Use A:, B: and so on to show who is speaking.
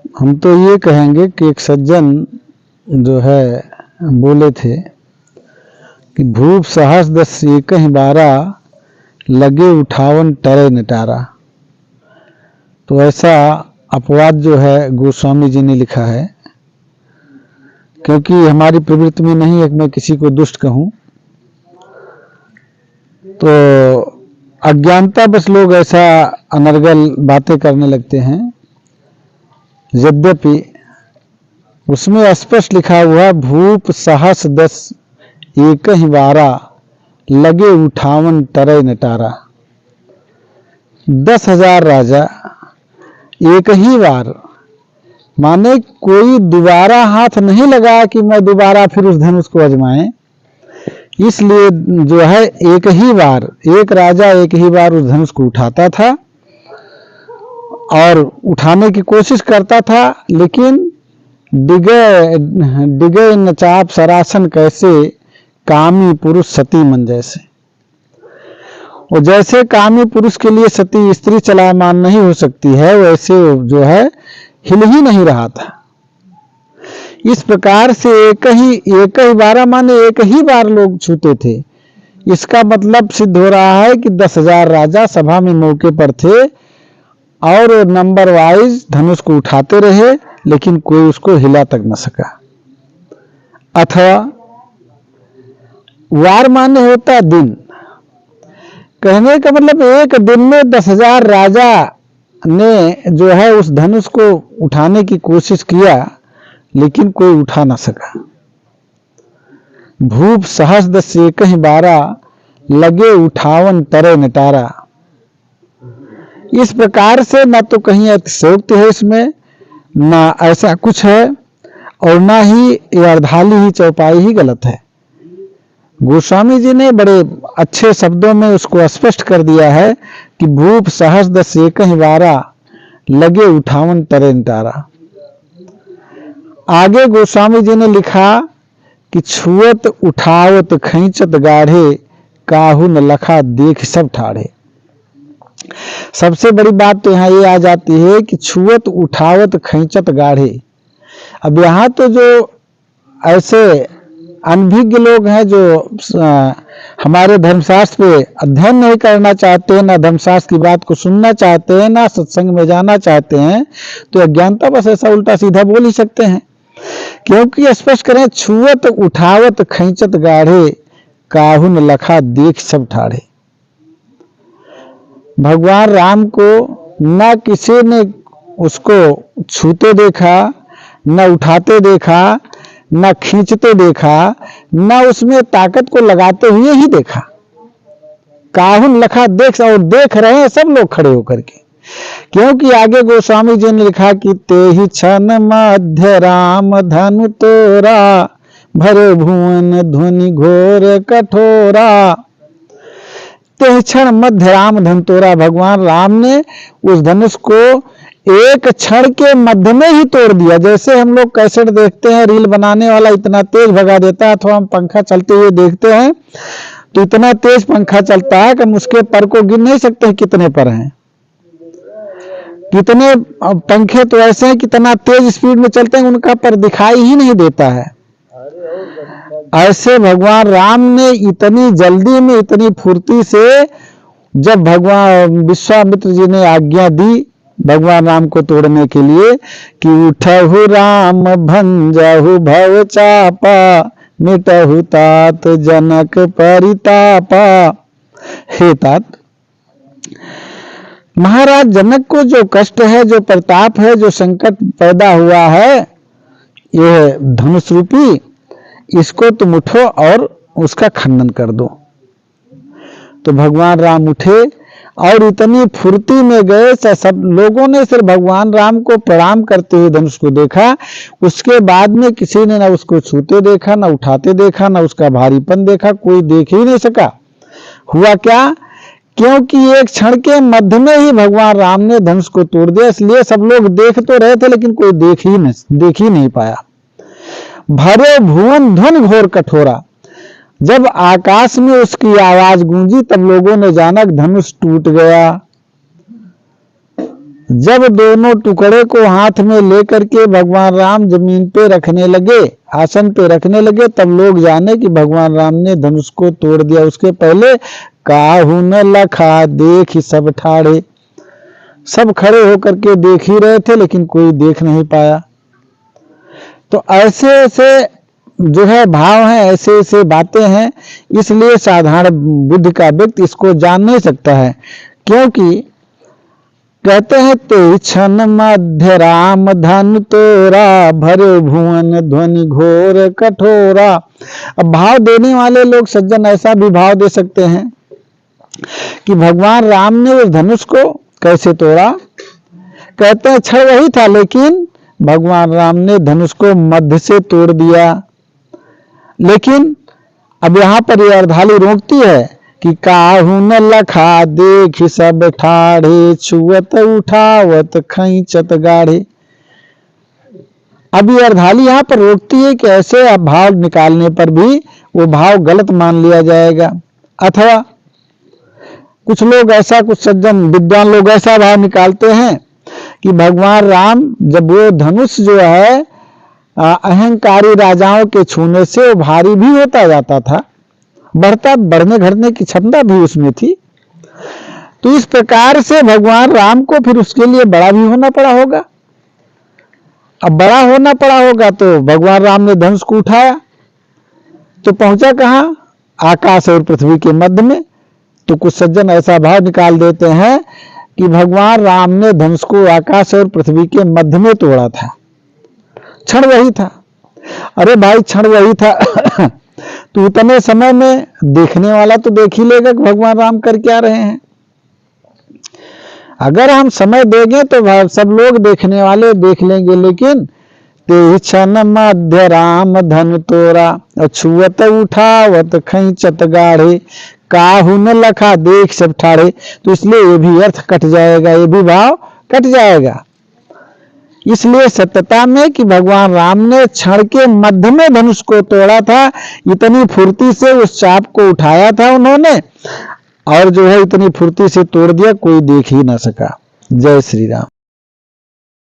A: हम तो ये कहेंगे कि एक सज्जन जो है बोले थे कि भूप सहस दस एकहि बारा, लगे उठावन टरे नटारा। तो ऐसा अपवाद जो है गोस्वामी जी ने लिखा है, क्योंकि हमारी प्रवृत्ति में नहीं है कि मैं किसी को दुष्ट कहूं। तो अज्ञानता बस लोग ऐसा अनर्गल बातें करने लगते हैं। यद्यपि उसमें स्पष्ट लिखा हुआ भूप सहस दस एकहि बारा, लगे उठावन टरे नटारा। 10,000 राजा एक ही बार, माने कोई दोबारा हाथ नहीं लगा कि मैं दोबारा फिर उस धनुष को आजमाएं। इसलिए जो है एक ही बार, एक राजा एक ही बार उस धनुष को उठाता था और उठाने की कोशिश करता था, लेकिन डिगे नचाप सरासन कैसे, कामी पुरुष सती मन जैसे। और जैसे कामी पुरुष के लिए सती स्त्री चलायमान नहीं हो सकती है, वैसे जो है हिल ही नहीं रहा था। इस प्रकार से एक ही बार माने एक ही बार लोग छूते थे। इसका मतलब सिद्ध हो रहा है कि 10,000 राजा सभा में मौके पर थे और नंबर वाइज धनुष को उठाते रहे, लेकिन कोई उसको हिला तक न सका। अथवा वार माने होता दिन, कहने का मतलब एक दिन में 10,000 राजा ने जो है उस धनुष को उठाने की कोशिश किया, लेकिन कोई उठा ना सका। भूप सहस दस एकहि बारा, लगे उठावन टरे नटारा। इस प्रकार से ना तो कहीं अतिशयोक्ति है इसमें, ना ऐसा कुछ है, और ना ही ये अर्धाली ही चौपाई ही गलत है। गोस्वामी जी ने बड़े अच्छे शब्दों में उसको स्पष्ट कर दिया है कि भूप सहस दस एकहि बारा, लगे उठावन टरे नटारा। आगे गोस्वामी जी ने लिखा कि छुअत उठावत खींचत गाढ़े, काहू न लखा देख सब ठाढ़े। सबसे बड़ी बात तो यहाँ ये आ जाती है कि छुअत उठावत खींचत गाढ़े। अब यहाँ तो जो ऐसे अनभिज्ञ लोग हैं, जो हमारे धर्मशास्त्र पे अध्ययन नहीं करना चाहते हैं, ना धर्मशास्त्र की बात को सुनना चाहते हैं, ना सत्संग में जाना चाहते हैं, तो अज्ञानता बस ऐसा उल्टा सीधा बोल ही सकते हैं। क्योंकि स्पष्ट करें, छुअत उठावत खींचत गाढ़े, काहू न लखा देख सब ठाढ़े। भगवान राम को न किसी ने उसको छूते देखा, न उठाते देखा, न खींचते देखा, न उसमें ताकत को लगाते हुए ही देखा। काहू न लखा देख, और देख रहे हैं सब लोग खड़े होकर के। क्योंकि आगे गोस्वामी जी ने लिखा कि तेहि क्षण मध्य राम धनु तोरा, भरे भुवन ध्वनि घोर कठोरा। तेहि क्षण मध्य राम धनु तोरा, भगवान राम ने उस धनुष को एक क्षण के मध्य में ही तोड़ दिया। जैसे हम लोग कैसेट देखते हैं, रील बनाने वाला इतना तेज भगा देता है, अथवा हम पंखा चलते हुए देखते हैं तो इतना तेज पंखा चलता है कि हम उसके पर को गिन नहीं सकते कितने पर हैं। कितने पंखे तो ऐसे हैं कितना तेज स्पीड में चलते हैं, उनका पर दिखाई ही नहीं देता है। ऐसे भगवान राम ने इतनी जल्दी में, इतनी फुर्ती से, जब भगवान विश्वामित्र जी ने आज्ञा दी भगवान राम को तोड़ने के लिए कि उठहु राम भंजहु भव चापा, मिटहु तात जनक परितापा। हे तात, महाराज जनक को जो कष्ट है, जो प्रताप है, जो संकट पैदा हुआ है, यह धनुष रूपी, इसको तुम उठो और उसका खंडन कर दो। तो भगवान राम उठे और इतनी फुर्ती में गए, सब लोगों ने सिर्फ भगवान राम को प्रणाम करते हुए धनुष को देखा। उसके बाद में किसी ने ना उसको छूते देखा, ना उठाते देखा, ना उसका भारीपन देखा, कोई देख ही नहीं सका। हुआ क्या? क्योंकि एक क्षण के मध्य में ही भगवान राम ने धनुष को तोड़ दिया। इसलिए सब लोग देख तो रहे थे, लेकिन कोई देख ही नहीं पाया। भरे भुवन ध्वनि घोर कठोरा, जब आकाश में उसकी आवाज गूंजी तब लोगों ने जाना धनुष टूट गया। जब दोनों टुकड़े को हाथ में लेकर के भगवान राम जमीन पे रखने लगे, आसन पे रखने लगे, तब लोग जाने कि भगवान राम ने धनुष को तोड़ दिया। उसके पहले काहू न लखा देख सब ठाड़े, सब खड़े होकर के देख ही रहे थे लेकिन कोई देख नहीं पाया। तो ऐसे ऐसे जो है भाव हैं, ऐसे ऐसे बातें हैं, इसलिए साधारण बुद्धि का व्यक्ति इसको जान नहीं सकता है। क्योंकि कहते हैं ते क्षण मध्य राम धन तोरा, भरे भुवन ध्वनि घोर कठोरा। अब भाव देने वाले लोग सज्जन ऐसा भी भाव दे सकते हैं कि भगवान राम ने उस धनुष को कैसे तोड़ा। कहते हैं क्षण वही था लेकिन भगवान राम ने धनुष को मध्य से तोड़ दिया। लेकिन अब यहाँ पर ये अर्धाली रोकती है कि काहू न लखा देख सब ठाढ़े, छुअत उठावत खींचत गाढ़े। अब ये अर्धाली यहाँ पर रोकती है कि ऐसे अब भाव निकालने पर भी वो भाव गलत मान लिया जाएगा। अथवा कुछ लोग ऐसा, कुछ सज्जन विद्वान लोग ऐसा भाव निकालते हैं कि भगवान राम जब वो धनुष जो है अहंकारी राजाओं के छूने से वो भारी भी होता जाता था, बढ़ने घटने की क्षमता भी उसमें थी। तो इस प्रकार से भगवान राम को फिर उसके लिए बड़ा भी होना पड़ा होगा। अब बड़ा होना पड़ा होगा तो भगवान राम ने धनुष को उठाया तो पहुंचा कहां? आकाश और पृथ्वी के मध्य में। तो कुछ सज्जन ऐसा भाव निकाल देते हैं कि भगवान राम ने धनुष को आकाश और पृथ्वी के मध्य में तोड़ा था। क्षण वही था। अरे भाई क्षण वही था तो उतने समय में देखने वाला तो देख ही लेगा कि भगवान राम कर क्या रहे हैं। अगर हम समय देंगे तो सब लोग देखने वाले देख लेंगे, लेकिन ते क्षण मध्य राम धन तोरा, छुअत उठावत खींचत गाढ़े, काहू न लखा देख सब ठाड़े। तो इसलिए ये भी अर्थ कट जाएगा, ये भी भाव कट जाएगा। इसलिए सत्यता में कि भगवान राम ने क्षण के मध्य में धनुष को तोड़ा था, इतनी फुर्ती से उस चाप को उठाया था उन्होंने, और जो है इतनी फुर्ती से तोड़ दिया, कोई देख ही ना सका। जय श्री राम।